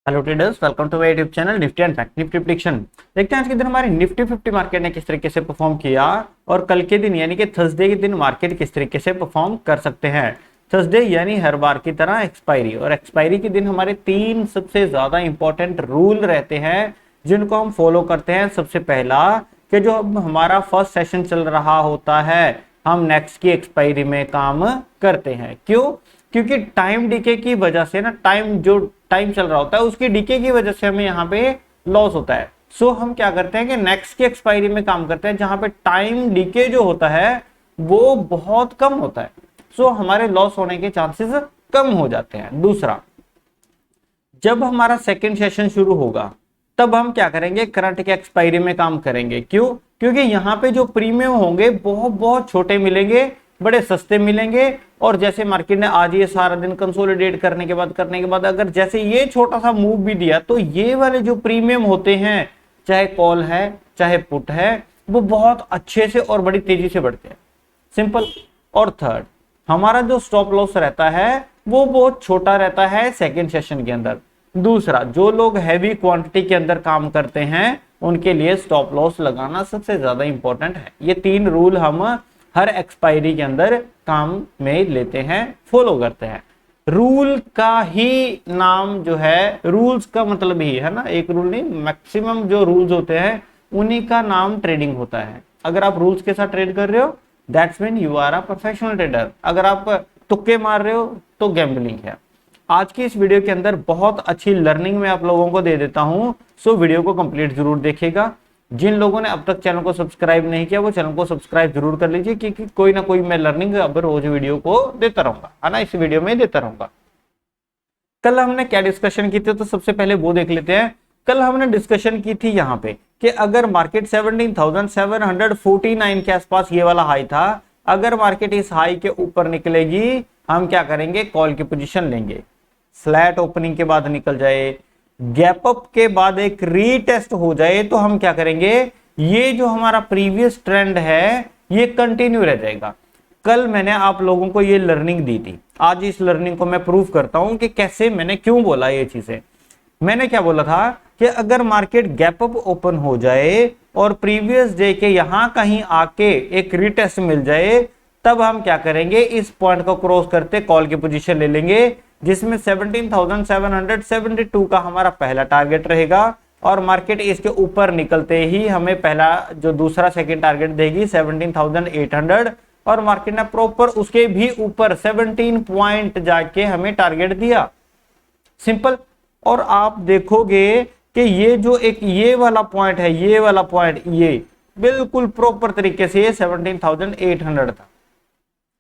Hello traders, welcome to my YouTube channel Nifty and fact Nifty prediction. देखते हैं आज के दिन हमारी निफ्टी 50 मार्केट ने किस तरीके से परफॉर्म किया और कल के दिन यानी कि थर्सडे के दिन मार्केट किस तरीके से परफॉर्म कर सकते हैं। थर्सडे यानी हर बार की तरह एक्सपायरी, और एक्सपायरी के दिन हमारे तीन सबसे ज्यादा इंपॉर्टेंट रूल रहते हैं जिनको हम फॉलो करते हैं। सबसे पहला कि जो हमारा फर्स्ट सेशन चल रहा होता है हम नेक्स्ट की एक्सपायरी में काम करते हैं। क्यों? क्योंकि टाइम डीके की वजह से ना, टाइम चल रहा होता है उसकी डीके की वजह से हमें यहाँ पे लॉस होता है। सो हम क्या करते हैं कि नेक्स्ट की एक्सपायरी में काम करते हैं जहां पे टाइम डीके जो होता है वो बहुत कम होता है। सो हमारे लॉस होने के चांसेस कम हो जाते हैं। दूसरा, जब हमारा सेकेंड सेशन शुरू होगा तब हम क्या करेंगे, करंट के एक्सपायरी में काम करेंगे। क्यों? क्योंकि यहाँ पे जो प्रीमियम होंगे बहुत बहुत छोटे मिलेंगे, बड़े सस्ते मिलेंगे। और जैसे मार्केट ने आज ये सारा दिन कंसोलिडेट करने के बाद अगर जैसे ये छोटा सा मूव भी दिया तो ये वाले जो प्रीमियम होते हैं, चाहे कॉल है चाहे पुट है, वो बहुत अच्छे से और बड़ी तेजी से बढ़ते हैं। सिंपल। और थर्ड, हमारा जो स्टॉप लॉस रहता है वो बहुत छोटा रहता है सेकेंड सेशन के अंदर। दूसरा, जो लोग हैवी क्वांटिटी के अंदर काम करते हैं उनके लिए स्टॉप लॉस लगाना सबसे ज्यादा इंपॉर्टेंट है। ये तीन रूल हम हर एक्सपायरी के अंदर काम में लेते हैं, फॉलो करते हैं। रूल का ही नाम जो है, रूल्स का मतलब ही है ना, एक रूल नहीं, मैक्सिमम जो रूल्स होते हैं उन्हीं का नाम ट्रेडिंग होता है। अगर आप रूल्स के साथ ट्रेड कर रहे हो that's mean you are a professional trader. अगर आप तुक्के मार रहे हो तो गैम्बलिंग है। आज की इस वीडियो के अंदर बहुत अच्छी लर्निंग मैं आप लोगों को दे देता हूं, सो वीडियो को कंप्लीट जरूर देखिएगा। जिन लोगों ने अब तक चैनल को सब्सक्राइब नहीं किया वो चैनल को सब्सक्राइब जरूर कर लीजिए, क्योंकि कोई ना कोई मैं लर्निंग अब रोज वीडियो को देता रहूंगा, है ना, इस वीडियो में देता रहूंगा। कल हमने क्या डिस्कशन की थी तो सबसे पहले वो देख लेते हैं। कल हमने डिस्कशन की थी यहाँ पे कि अगर मार्केट 17,749 के आसपास, ये वाला हाई था, अगर मार्केट इस हाई के ऊपर निकलेगी हम क्या करेंगे, कॉल की पोजीशन लेंगे। फ्लैट ओपनिंग के बाद निकल जाए, गैप अप के बाद एक रीटेस्ट हो जाए तो हम क्या करेंगे, ये जो हमारा प्रीवियस ट्रेंड है ये कंटिन्यू रह जाएगा। कल मैंने आप लोगों को ये लर्निंग दी थी, आज इस लर्निंग को मैं प्रूव करता हूं कि कैसे, मैंने क्यों बोला ये चीजें। मैंने क्या बोला था कि अगर मार्केट गैप अप ओपन हो जाए और प्रीवियस डे के यहां कहीं आके एक रीटेस्ट मिल जाए तब हम क्या करेंगे, इस पॉइंट को क्रॉस करते कॉल की पोजीशन ले लेंगे, जिसमें 17,772 का हमारा पहला टारगेट रहेगा। और मार्केट इसके ऊपर निकलते ही हमें पहला जो दूसरा सेकंड टारगेट देगी 17,800, और मार्केट ने प्रॉपर उसके भी ऊपर 17 पॉइंट जाके हमें टारगेट दिया। सिंपल। और आप देखोगे कि ये जो एक ये वाला पॉइंट है, ये वाला पॉइंट, ये बिल्कुल प्रॉपर तरीके से ये 17,800 था,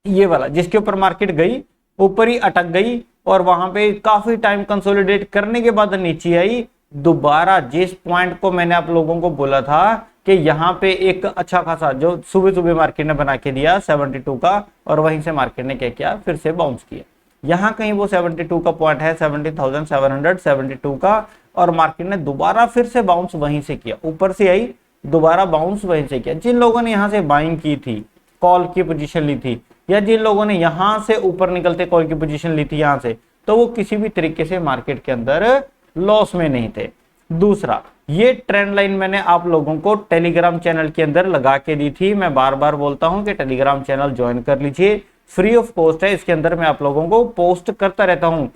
ये वाला जिसके ऊपर मार्केट गई, ऊपर ही अटक गई और वहां पे काफी टाइम कंसोलिडेट करने के बाद नीचे आई दोबारा। जिस पॉइंट को मैंने आप लोगों को बोला था कि यहाँ पे एक अच्छा खासा जो सुबह सुबह मार्केट ने बना के दिया 72 का, और वहीं से मार्केट ने क्या किया, फिर से बाउंस किया। यहाँ कहीं वो 72 का पॉइंट है, 17,772 का, और मार्केट ने दोबारा फिर से बाउंस वहीं से किया, ऊपर से आई दोबारा बाउंस वहीं से किया। जिन लोगों ने यहाँ से बाइंग की थी, कॉल की पोजीशन ली थी, या जिन लोगों ने यहां से ऊपर निकलते कॉल की पोजीशन ली थी यहां से, तो वो किसी भी तरीके से मार्केट के अंदर लॉस में नहीं थे। दूसरा, ये ट्रेंड लाइन मैंने आप लोगों को टेलीग्राम चैनल के अंदर लगा के दी थी। मैं बार बार बोलता हूं कि टेलीग्राम चैनल ज्वाइन कर लीजिए, फ्री ऑफ कॉस्ट है। इसके अंदर मैं आप लोगों को पोस्ट करता रहता हूं।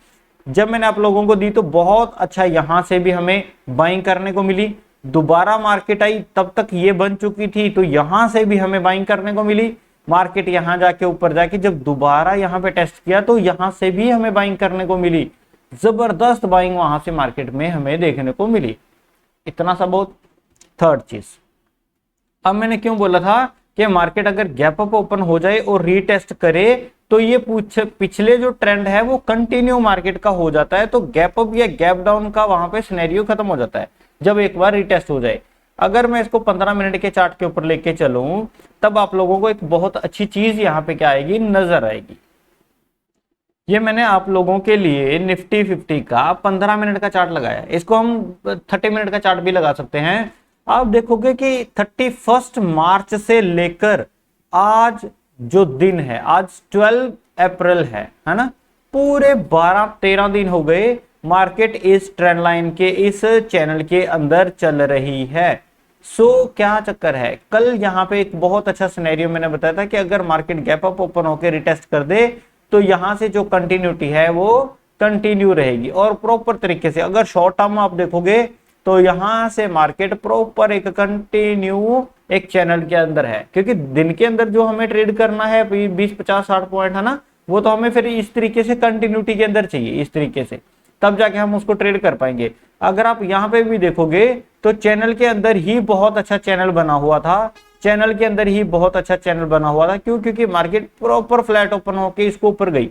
जब मैंने आप लोगों को दी तो बहुत अच्छा यहां से भी हमें बाइंग करने को मिली, दोबारा मार्केट आई तब तक ये बन चुकी थी तो यहां से भी हमें बाइंग करने को मिली। मार्केट यहां जाके ऊपर जाके जब दोबारा यहां पे टेस्ट किया तो यहां से भी हमें बाइंग करने को मिली, जबरदस्त बाइंग वहां से मार्केट में हमें देखने को मिली। इतना सा बहुत। थर्ड चीज, अब मैंने क्यों बोला था कि मार्केट अगर गैप अप ओपन हो जाए और रीटेस्ट करे तो ये पिछले जो ट्रेंड है वो कंटिन्यू मार्केट का हो जाता है, तो गैप अप या गैप डाउन का वहां पे सिनेरियो खत्म हो जाता है जब एक बार रीटेस्ट हो जाए। अगर मैं इसको 15 मिनट के चार्ट के ऊपर लेके चलूं तब आप लोगों को एक बहुत अच्छी चीज यहां पे क्या आएगी, नजर आएगी। ये मैंने आप लोगों के लिए निफ्टी 50 का 15 मिनट का चार्ट लगाया, इसको हम 30 मिनट का चार्ट भी लगा सकते हैं। आप देखोगे कि 31 मार्च से लेकर आज जो दिन है, आज 12 अप्रैल है ना, पूरे 12-13 दिन हो गए मार्केट इस ट्रेंड लाइन के इस चैनल के अंदर चल रही है। क्या चक्कर है, कल यहाँ पे एक बहुत अच्छा सिनेरियो मैंने बताया था कि अगर मार्केट गैप अप ओपन होकर रिटेस्ट कर दे तो यहां से जो कंटिन्यूटी है वो कंटिन्यू रहेगी। और प्रॉपर तरीके से अगर शॉर्ट टर्म आप देखोगे तो यहां से मार्केट प्रॉपर एक कंटिन्यू एक चैनल के अंदर है, क्योंकि दिन के अंदर जो हमें ट्रेड करना है 20-50-60 पॉइंट है ना, वो तो हमें फिर इस तरीके से कंटिन्यूटी के अंदर चाहिए, इस तरीके से तब जाके हम उसको ट्रेड कर पाएंगे। अगर आप यहाँ पे भी देखोगे तो चैनल के अंदर ही बहुत अच्छा चैनल बना हुआ था, चैनल के अंदर ही बहुत अच्छा चैनल बना हुआ था। क्यों? क्योंकि मार्केट प्रॉपर फ्लैट ओपन होके इसको ऊपर गई,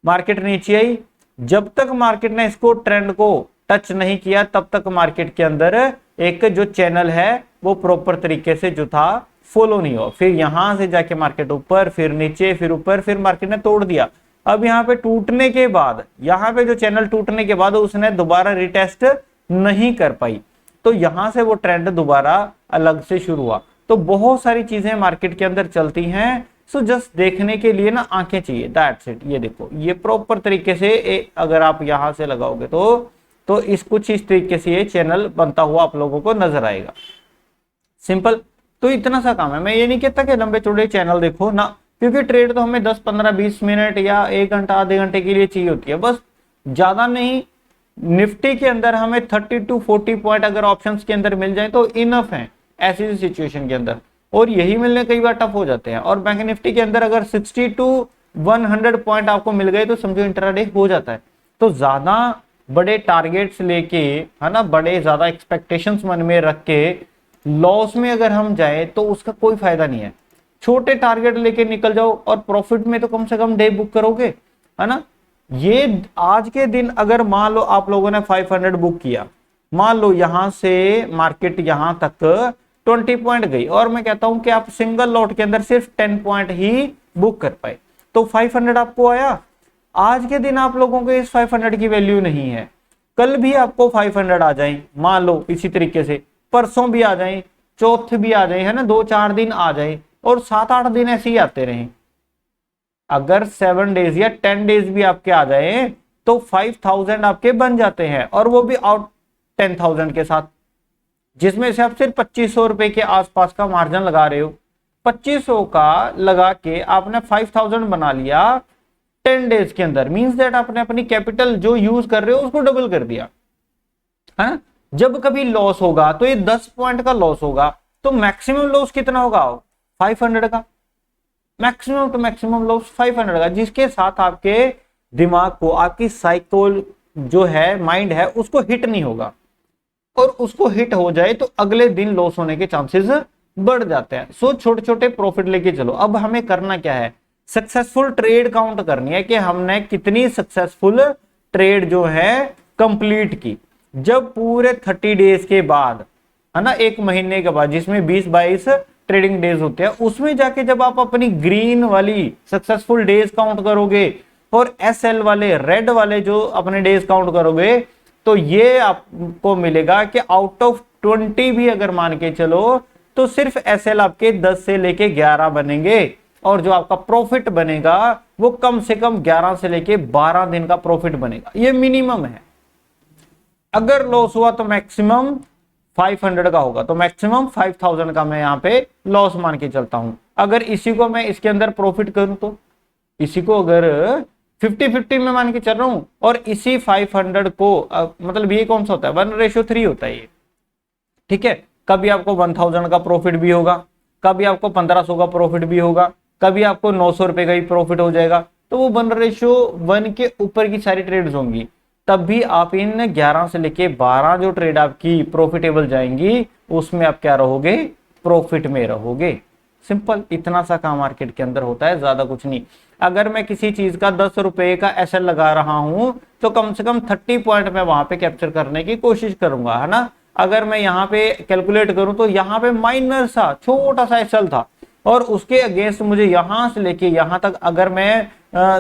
मार्केट नीचे आई, जब तक मार्केट ने इसको ट्रेंड को टच नहीं किया तब तक मार्केट के अंदर एक जो चैनल है वो प्रॉपर तरीके से जो था फॉलो नहीं हो। फिर यहां से जाके मार्केट ऊपर, फिर नीचे, फिर ऊपर, फिर मार्केट ने तोड़ दिया। अब यहाँ पे टूटने के बाद, यहाँ पे जो चैनल टूटने के बाद उसने दोबारा रिटेस्ट नहीं कर पाई, तो यहां से वो ट्रेंड दोबारा अलग से शुरू हुआ। तो बहुत सारी चीजें मार्केट के अंदर चलती हैं, सो जस्ट देखने के लिए ना आंखें चाहिए, दैट्स इट। ये देखो, ये प्रॉपर तरीके से अगर आप यहां से लगाओगे तो इस कुछ इस तरीके से ये चैनल बनता हुआ आप लोगों को नजर आएगा। सिंपल। तो इतना सा काम है। मैं ये नहीं कहता कि लंबे चौड़े चैनल देखो ना, क्योंकि ट्रेड तो हमें 10, 15, 20 मिनट या 1 घंटा, आधे घंटे के लिए चाहिए होती है, बस ज्यादा नहीं। निफ्टी के अंदर हमें 30 to 40 पॉइंट अगर ऑप्शंस के अंदर मिल जाए तो इनफ है ऐसी सिचुएशन के अंदर, और यही मिलने कई बार टफ हो जाते हैं। और बैंक निफ्टी के अंदर अगर 60 to 100 पॉइंट आपको मिल गए तो समझो इंट्राडे हो जाता है। तो ज्यादा बड़े टारगेट्स लेके, है ना, बड़े ज्यादा एक्सपेक्टेशंस मन में रख के लॉस में अगर हम जाए तो उसका कोई फायदा नहीं है। छोटे टारगेट लेके निकल जाओ और प्रॉफिट में तो कम से कम डे बुक करोगे, है ना। ये आज के दिन अगर मान लो आप लोगों ने 500 बुक किया, मान लो यहां से मार्केट यहां तक 20 पॉइंट गई, और मैं कहता हूं कि आप सिंगल लॉट के अंदर सिर्फ 10 पॉइंट ही बुक कर पाए, तो 500 आपको आया। आज के दिन आप लोगों को इस 500 की वैल्यू नहीं है, कल भी आपको 500 आ जाए, मान लो इसी तरीके से, परसों भी आ जाए, चौथ भी आ जाए, है ना, 2-4 दिन आ जाए, और 7-8 दिन ऐसे ही आते रहे। अगर 7 डेज या 10 डेज भी आपके आ जाए तो 5000 आपके बन जाते हैं, और वो भी आउट 10,000 के साथ, जिसमें से आप सिर्फ 2500 रुपए के आसपास का मार्जिन लगा रहे हो। 2500 का लगा के आपने 5000 बना लिया 10 डेज के अंदर, मींस दैट आपने अपनी कैपिटल जो यूज कर रहे हो उसको डबल कर दिया, है। जब कभी लॉस होगा तो ये 10 पॉइंट का लॉस होगा, तो मैक्सिमम लॉस कितना होगा? 500 का। मैक्सिमम टू मैक्सिमम लॉस 500 का, जिसके साथ आपके दिमाग को, आपकी साइकोल जो है, माइंड है, उसको हिट नहीं होगा, और उसको हिट हो जाए तो अगले दिन लॉस होने के चांसेस बढ़ जाते हैं। सो छोटे छोटे प्रॉफिट लेके चलो। अब हमें करना क्या है? सक्सेसफुल ट्रेड काउंट करनी है कि हमने कितनी सक्सेसफुल ट्रेड जो है कंप्लीट की। जब पूरे 30 डेज के बाद, है ना, 1 महीने के बाद, जिसमें 20-22 ट्रेडिंग डेज होते हैं, उसमें जाके जब आप अपनी ग्रीन वाली सक्सेसफुल डेज काउंट करोगे और एसएल वाले, रेड वाले जो अपने डेज काउंट करोगे, तो ये आपको मिलेगा कि आउट ऑफ 20 भी अगर मान के चलो तो सिर्फ एसएल आपके 10 से लेके 11 बनेंगे, और जो आपका प्रॉफिट बनेगा वो कम से कम 11 से लेके 12 दिन का प्रॉफिट बनेगा। ये मिनिमम है। अगर लॉस हुआ तो मैक्सिमम 500 का होगा, तो मैक्सिमम 5000 का मैं यहाँ पे लॉस मान के चलता हूं। अगर इसी को मैं इसके अंदर प्रॉफिट करूं तो, इसी को अगर 50-50 में मान के चल रहा हूं, और इसी 500 को मतलब ये कौन सा होता है? 1:3 होता है ये, ठीक है। कभी आपको 1000 का प्रॉफिट भी होगा, कभी आपको 1500 का प्रॉफिट भी होगा, कभी आपको 900 रुपए का ही प्रॉफिट हो जाएगा। तो वो 1:1 के ऊपर की सारी ट्रेड्स होंगी, तब भी आप इन 11 से लेके 12 जो ट्रेड आपकी प्रॉफिटेबल जाएंगी उसमें आप क्या रहोगे? प्रॉफिट में रहोगे। सिंपल, इतना सा काम मार्केट के अंदर होता है, ज्यादा कुछ नहीं। अगर मैं किसी चीज का 10 रुपए का एसएल लगा रहा हूं तो कम से कम 30 पॉइंट में वहां पे कैप्चर करने की कोशिश करूंगा, है ना। अगर मैं यहाँ पे कैलकुलेट करूं तो यहाँ पे माइनर सा छोटा सा एसएल था, और उसके अगेंस्ट मुझे यहां से लेके यहां तक अगर मैं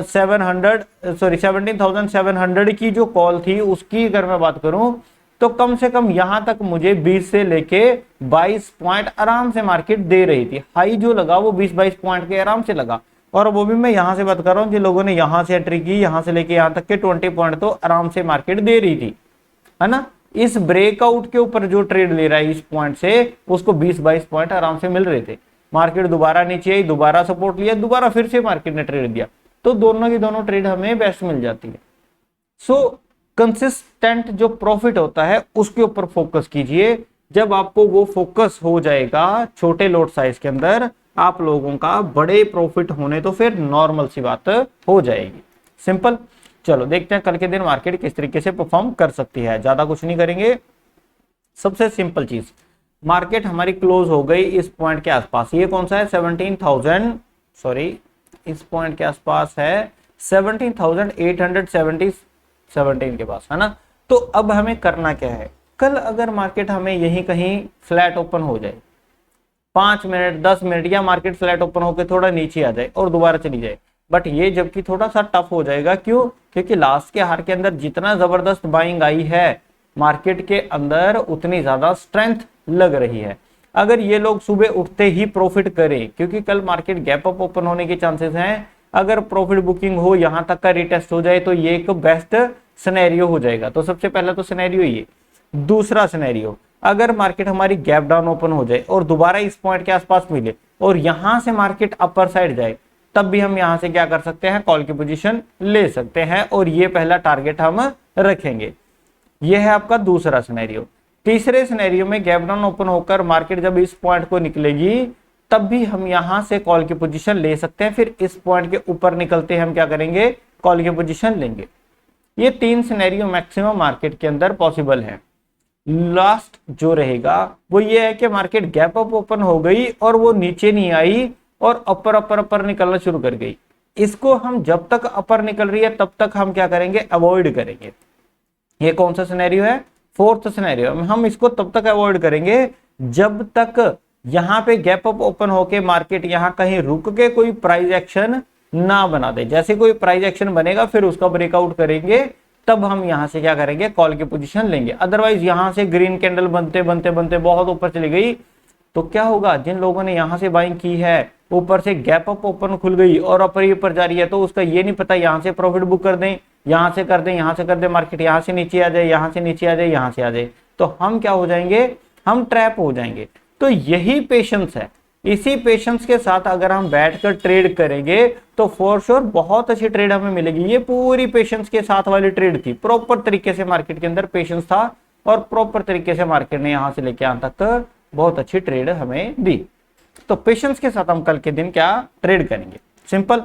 17,700 की जो कॉल थी उसकी अगर मैं बात करूं तो कम से कम यहां तक मुझे 20 से लेके 22 पॉइंट आराम से मार्केट दे रही थी। हाई जो लगा वो 20-22 पॉइंट के आराम से लगा। और वो भी मैं यहां से बात कर रहा हूं जिन लोगों ने यहां से एंट्री की, यहां से लेके यहां तक के 20 पॉइंट तो आराम से मार्केट दे रही थी, है ना। इस ब्रेकआउट के ऊपर जो ट्रेड ले रहा है इस पॉइंट से, उसको 20-22 पॉइंट आराम से मिल रहे थे। मार्केट दोबारा नीचे आई, दोबारा सपोर्ट लिया, दोबारा फिर से मार्केट ने ट्रेड दिया, तो दोनों की दोनों ट्रेड हमें बेस्ट मिल जाती है। सो कंसिस्टेंट जो प्रॉफिट होता है उसके ऊपर फोकस कीजिए। जब आपको वो फोकस हो जाएगा छोटे लॉट साइज के अंदर, आप लोगों का बड़े प्रॉफिट होने तो फिर नॉर्मल सी बात हो जाएगी। सिंपल। चलो देखते हैं कल के दिन मार्केट किस तरीके से परफॉर्म कर सकती है। ज्यादा कुछ नहीं करेंगे। सबसे सिंपल चीज, मार्केट हमारी क्लोज हो गई इस पॉइंट के आसपास। ये कौन सा है? 17,000, सॉरी इस पॉइंट के आसपास है 17,817 के पास, है ना। तो अब हमें करना क्या है? कल अगर मार्केट हमें यहीं कहीं फ्लैट ओपन हो जाए, 5 मिनट 10 मिनट, या मार्केट फ्लैट ओपन होकर थोड़ा नीचे आ जाए और दोबारा चली जाए, बट ये जबकि थोड़ा सा टफ हो जाएगा। क्यों? क्योंकि लास्ट के हार के अंदर जितना जबरदस्त बाइंग आई है मार्केट के अंदर, उतनी ज्यादा स्ट्रेंथ लग रही है। अगर ये लोग सुबह उठते ही प्रॉफिट करें, क्योंकि कल मार्केट गैप अप ओपन होने के चांसेस हैं, अगर प्रॉफिट बुकिंग हो, यहां तक का रिटेस्ट हो जाए, तो ये एक बेस्ट सिनेरियो हो जाएगा। तो सबसे पहला तो सिनेरियो ये। दूसरा सिनेरियो, अगर मार्केट हमारी गैप डाउन ओपन हो जाए और दोबारा इस पॉइंट के आसपास मिले और यहां से मार्केट अपर साइड जाए, तब भी हम यहां से क्या कर सकते हैं? कॉल की पोजीशन ले सकते हैं, और ये पहला टारगेट हम रखेंगे। ये है आपका दूसरा सिनेरियो। तीसरे सिनेरियो में गैप डाउन ओपन होकर मार्केट जब इस पॉइंट को निकलेगी, तब भी हम यहां से कॉल की पोजीशन ले सकते हैं। फिर इस पॉइंट के ऊपर निकलते हम क्या करेंगे? कॉल की पोजीशन लेंगे। ये 3 सिनेरियो मैक्सिमम मार्केट के अंदर पॉसिबल है। लास्ट जो रहेगा वो ये है कि मार्केट गैप अप ओपन हो गई और वो नीचे नहीं आई और अपर अपर अपर निकलना शुरू कर गई। इसको हम जब तक अपर निकल रही है तब तक हम क्या करेंगे? अवॉइड करेंगे। ये कौन सा सिनेरियो है? Fourth scenario. हम इसको तब तक अवॉइड करेंगे जब तक यहां पे गैप अप ओपन होके मार्केट यहां कहीं रुक के कोई प्राइस एक्शन ना बना दे। जैसे कोई प्राइस एक्शन बनेगा फिर उसका ब्रेकआउट करेंगे, तब हम यहां से क्या करेंगे? कॉल की पोजीशन लेंगे। अदरवाइज यहां से ग्रीन कैंडल बनते बनते बनते बहुत ऊपर चली गई तो क्या होगा? जिन लोगों ने यहां से बाइंग की है, ऊपर से गैप अप ओपन खुल गई और अपर ही ऊपर जा रही है, तो उसका ये नहीं पता यहां से प्रॉफिट बुक कर दें, यहां से कर दें, यहां से कर दें, मार्केट यहां से नीचे आ जाए, यहां से नीचे आ जाए, यहां से आ जाए, तो हम क्या हो जाएंगे? हम ट्रैप हो जाएंगे। तो यही पेशेंस है। इसी पेशेंस के साथ अगर हम बैठकर ट्रेड करेंगे तो फॉर श्योर बहुत अच्छी ट्रेड हमें मिलेगी। ये पूरी पेशेंस के साथ वाली ट्रेड थी। प्रॉपर तरीके से मार्केट के अंदर पेशेंस था और प्रॉपर तरीके से मार्केट ने यहां से लेके यहां तक बहुत अच्छी ट्रेड हमें दी। तो पेशेंस के साथ हम कल के दिन क्या ट्रेड करेंगे? सिंपल।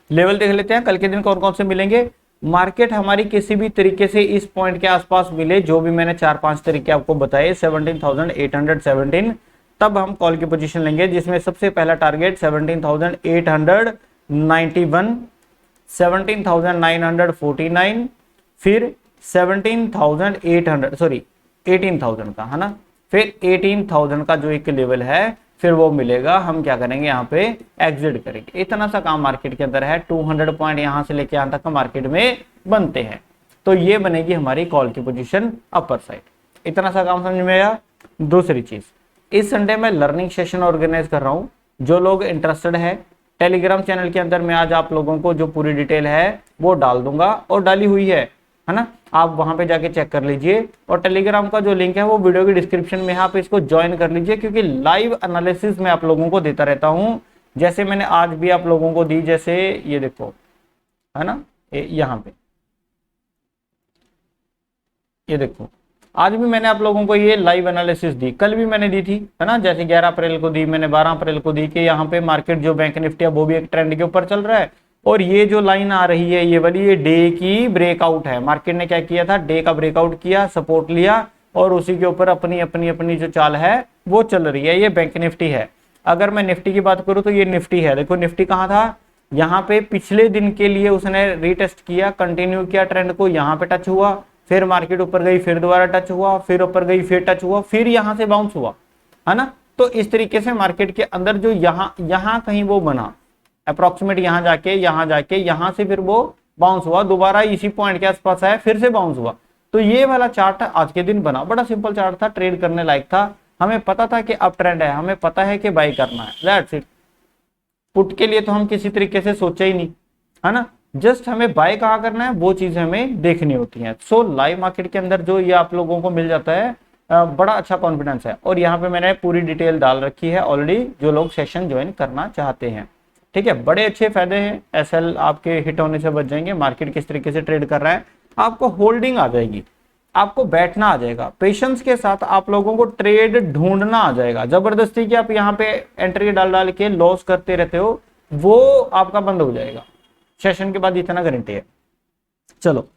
लेवल देख लेते हैं कल के दिन कौन कौन से मिलेंगे। मार्केट हमारी किसी भी तरीके से इस पॉइंट के आसपास मिले, जो भी मैंने 4-5 तरीके आपको बताए, 17,817, तब हम कॉल की पोजीशन लेंगे, जिसमें सबसे पहला टारगेट 17,891, 17,949, फिर 18,000 का, है ना। फिर 18,000 का जो एक लेवल है, फिर वो मिलेगा। हम क्या करेंगे? यहाँ पे एग्जिट करेंगे। इतना सा काम मार्केट के अंदर है। 200 पॉइंट यहां से लेके यहां तक का मार्केट में बनते हैं, तो ये बनेगी हमारी कॉल की पोजीशन अपर साइड। इतना सा काम समझ में आया। दूसरी चीज, इस संडे में लर्निंग सेशन ऑर्गेनाइज कर रहा हूं। जो लोग इंटरेस्टेड है, टेलीग्राम चैनल के अंदर मैं आज आप लोगों को जो पूरी डिटेल है वो डाल दूंगा, और डाली हुई है ना। आप वहां पे जाके चेक कर लीजिए, और टेलीग्राम का जो लिंक है वो वीडियो की डिस्क्रिप्शन में है, आप इसको ज्वाइन कर लीजिए, क्योंकि लाइव एनालिसिस मैं आप लोगों को देता रहता हूं। जैसे मैंने आज भी आप लोगों को दी, जैसे ये देखो, है ना, यहाँ पे ये देखो, आज भी मैंने आप लोगों को ये लाइव एनालिसिस दी, कल भी मैंने दी थी, है ना। जैसे 11 अप्रैल को दी मैंने, 12 अप्रैल को दी कि यहाँ पे मार्केट जो बैंक निफ्टी है वो भी एक ट्रेंड के ऊपर चल रहा है, और ये जो लाइन आ रही है ये वाली, ये डे की ब्रेकआउट है। मार्केट ने क्या किया था? डे का ब्रेकआउट किया, सपोर्ट लिया, और उसी के ऊपर अपनी अपनी अपनी जो चाल है वो चल रही है। ये बैंक निफ्टी है। अगर मैं निफ्टी की बात करूं तो ये निफ्टी है। देखो निफ्टी कहाँ था? यहाँ पे पिछले दिन के लिए उसने रीटेस्ट किया, कंटिन्यू किया ट्रेंड को, यहाँ पे टच हुआ, फिर मार्केट ऊपर गई, फिर दोबारा टच हुआ, फिर ऊपर गई, फिर टच हुआ, फिर यहां से बाउंस हुआ, है ना। तो इस तरीके से मार्केट के अंदर जो यहां कहीं वो बना, अप्रोक्सीमेट यहां जाके यहां से फिर वो बाउंस हुआ, दोबारा इसी पॉइंट के आसपास आया, फिर से बाउंस हुआ। तो ये वाला चार्ट आज के दिन बना, बड़ा सिंपल चार्ट था, ट्रेड करने लायक था। हमें पता था कि अप ट्रेंड है, हमें पता है कि बाय करना है, दैट्स इट। पुट के लिए तो हम किसी तरीके से सोचे ही नहीं, है ना। जस्ट हमें बाय कहाँ करना है वो चीज हमें देखनी होती है। सो लाइव मार्केट के अंदर जो ये आप लोगों को मिल जाता है, बड़ा अच्छा कॉन्फिडेंस है। और यहाँ पे मैंने पूरी डिटेल डाल रखी है ऑलरेडी, जो लोग सेशन ज्वाइन करना चाहते हैं। ठीक है, बड़े अच्छे फायदे हैं, एसएल आपके हिट होने से बच जाएंगे। मार्केट किस तरीके से ट्रेड कर रहा है, आपको होल्डिंग आ जाएगी, आपको बैठना आ जाएगा, पेशेंस के साथ आप लोगों को ट्रेड ढूंढना आ जाएगा। जबरदस्ती की आप यहाँ पे एंट्री डाल डाल के लॉस करते रहते हो, वो आपका बंद हो जाएगा सेशन के बाद, इतना गारंटी है। चलो,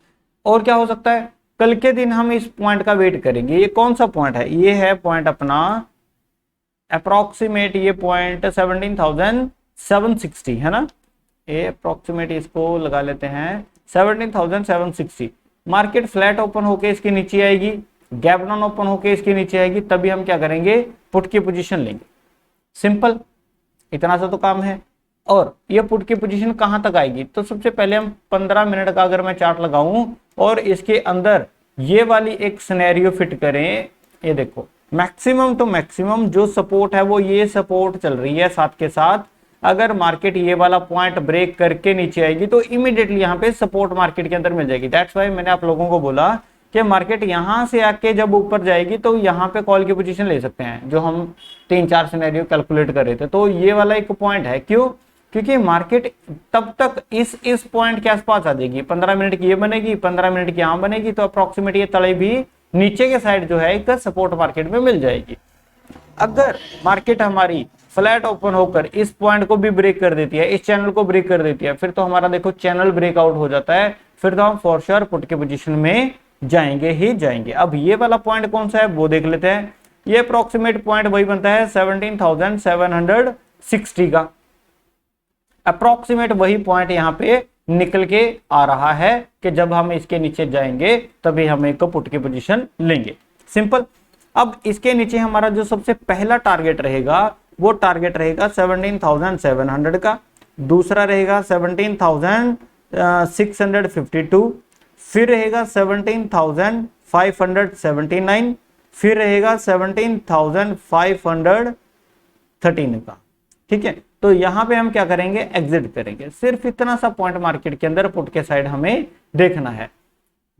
और क्या हो सकता है, कल के दिन हम इस पॉइंट का वेट करेंगे। ये कौन सा पॉइंट है, ये है पॉइंट अपना अप्रोक्सीमेट, ये पॉइंट 17,760 है ना। ये अप्रोक्सीमेट इसको लगा लेते हैं 17,760। मार्केट फ्लैट ओपन होके इसके नीचे आएगी, गैप डाउन ओपन होके इसके नीचे आएगी, तभी हम क्या करेंगे, पुट की पोजीशन लेंगे। सिंपल, इतना सा तो काम है। और ये पुट की पोजीशन कहां तक आएगी, तो सबसे पहले हम 15 मिनट का अगर मैं चार्ट लगाऊं और इसके अंदर ये वाली एक सिनेरियो फिट करें, ये देखो मैक्सिमम टू मैक्सिमम जो सपोर्ट है वो ये सपोर्ट चल रही है, साथ के साथ अगर मार्केट ये वाला पॉइंट ब्रेक करके नीचे आएगी तो इमीडिएटली यहाँ पे सपोर्ट मार्केट के अंदर मिल जाएगी। दैट्स वाई मैंने आप लोगों को बोला कि मार्केट यहां से आके जब ऊपर जाएगी तो यहाँ पे कॉल की पोजीशन ले सकते हैं, जो हम 3-4 सिनेरियो कैलकुलेट कर रहे थे। तो ये वाला एक पॉइंट है, क्यों, क्योंकि मार्केट तब तक इस पॉइंट के आसपास आ जाएगी। 15 मिनट की ये बनेगी, 15 मिनट की यहां बनेगी, तो अप्रोक्सीमेट ये तले भी नीचे के साइड जो है एक सपोर्ट मार्केट में मिल जाएगी। अगर मार्केट हमारी फ्लैट ओपन होकर इस पॉइंट को भी ब्रेक कर देती है, इस चैनल को ब्रेक कर देती है, फिर तो हमारा देखो चैनल ब्रेकआउट हो जाता है, फिर तो हम फॉर श्योर पुट के पोजीशन में जाएंगे ही जाएंगे। अब ये वाला पॉइंट कौन सा है वो देख लेते हैं। ये अप्रोक्सीमेट पॉइंट वही बनता है 17,760 का, अप्रोक्सीमेट वही पॉइंट यहाँ पे निकल के आ रहा है कि जब हम इसके नीचे जाएंगे तभी हम एक पुट की पोजीशन लेंगे। सिंपल। अब इसके नीचे हमारा जो सबसे पहला टारगेट रहेगा वो टारगेट रहेगा 17,700 का, दूसरा रहेगा 17,652, फिर रहेगा 17,579, फिर रहेगा 17,513 का। ठीक है, तो यहां पे हम क्या करेंगे, एग्जिट करेंगे। सिर्फ इतना सा पॉइंट मार्केट के अंदर पुट के साइड हमें देखना है।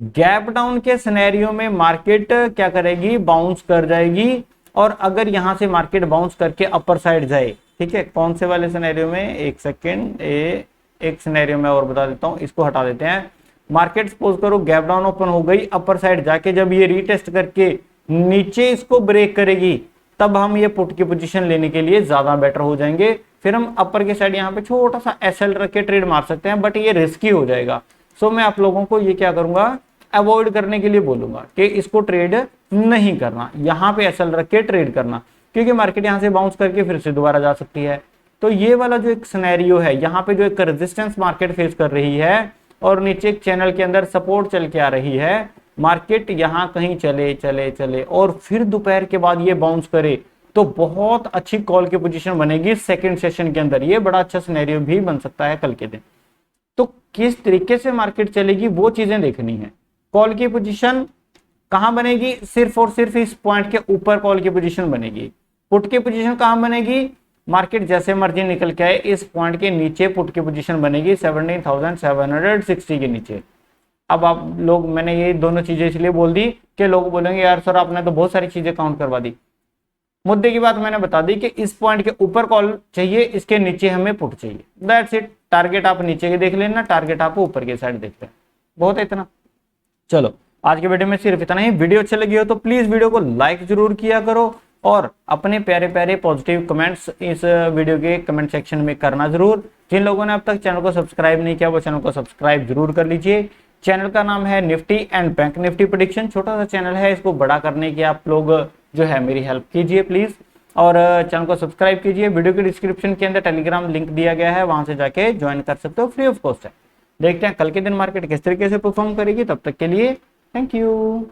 गैप डाउन के सिनेरियो में मार्केट क्या करेगी, बाउंस कर जाएगी। और अगर यहां से मार्केट बाउंस करके अपर साइड जाए, ठीक है, कौन से वाले सिनेरियो में, एक सेकेंड, एक सिनेरियो में और बता देता हूं, इसको हटा देते हैं। मार्केट सपोज करो गैप डाउन ओपन हो गई, अपर साइड जाके जब ये रीटेस्ट करके नीचे इसको ब्रेक करेगी, तब हम ये पुट की पोजीशन लेने के लिए ज्यादा बेटर हो जाएंगे। फिर हम अपर के साइड यहाँ पे छोटा सा एसएल रख के ट्रेड मार सकते हैं, बट ये रिस्की हो जाएगा। सो मैं आप लोगों को ये क्या करूंगा, अवॉइड करने के लिए बोलूंगा कि इसको ट्रेड नहीं करना, यहाँ पे एसएल रख के ट्रेड करना, क्योंकि मार्केट यहाँ से बाउंस करके फिर से दोबारा जा सकती है। तो ये वाला जो एक सिनेरियो है, यहाँ पे जो एक रेजिस्टेंस मार्केट फेस कर रही है और नीचे एक चैनल के अंदर सपोर्ट चल के आ रही है, मार्केट यहाँ कहीं चले चले चले और फिर दोपहर के बाद ये बाउंस करे तो बहुत अच्छी कॉल की पोजीशन बनेगी सेकंड सेशन के अंदर। ये बड़ा अच्छा सिनेरियो भी बन सकता है कल के दिन। तो किस तरीके से मार्केट चलेगी वो चीजें देखनी है। कॉल की पोजीशन कहां बनेगी, सिर्फ और सिर्फ इस पॉइंट के ऊपर कॉल की पोजीशन बनेगी। पुट की पोजीशन कहां बनेगी, मार्केट जैसे मर्जी निकल के आए इस पॉइंट के नीचे पुट की पोजीशन बनेगी 17,760 के नीचे। अब आप लोग, मैंने ये दोनों चीजें इसलिए बोल दी कि लोग बोलेंगे यार सर आपने तो बहुत सारी चीजें काउंट करवा दी। मुद्दे की बात मैंने बता दी कि इस पॉइंट के ऊपर कॉल चाहिए, इसके नीचे हमें पुट चाहिए। That's it. टारगेट आप नीचे के देख लेना, टारगेट आप ऊपर के साइड देखते हैं, बहुत है इतना। चलो आज के वीडियो में सिर्फ इतना ही। वीडियो अच्छी लगी हो तो प्लीज वीडियो को लाइक जरूर किया करो और अपने प्यारे प्यारे पॉजिटिव कमेंट्स इस वीडियो के कमेंट सेक्शन में करना जरूर। जिन लोगों ने अब तक चैनल को सब्सक्राइब नहीं किया वो चैनल को सब्सक्राइब जरूर कर लीजिए। चैनल का नाम है Nifty and bank Nifty prediction. छोटा सा चैनल है, इसको बड़ा करने की आप लोग जो है मेरी हेल्प कीजिए प्लीज, और चैनल को सब्सक्राइब कीजिए। वीडियो के डिस्क्रिप्शन के अंदर टेलीग्राम लिंक दिया गया है, वहां से जाके ज्वाइन कर सकते हो, फ्री ऑफ कॉस्ट है। देखते हैं कल के दिन मार्केट किस तरीके से परफॉर्म करेगी। तब तक के लिए थैंक यू।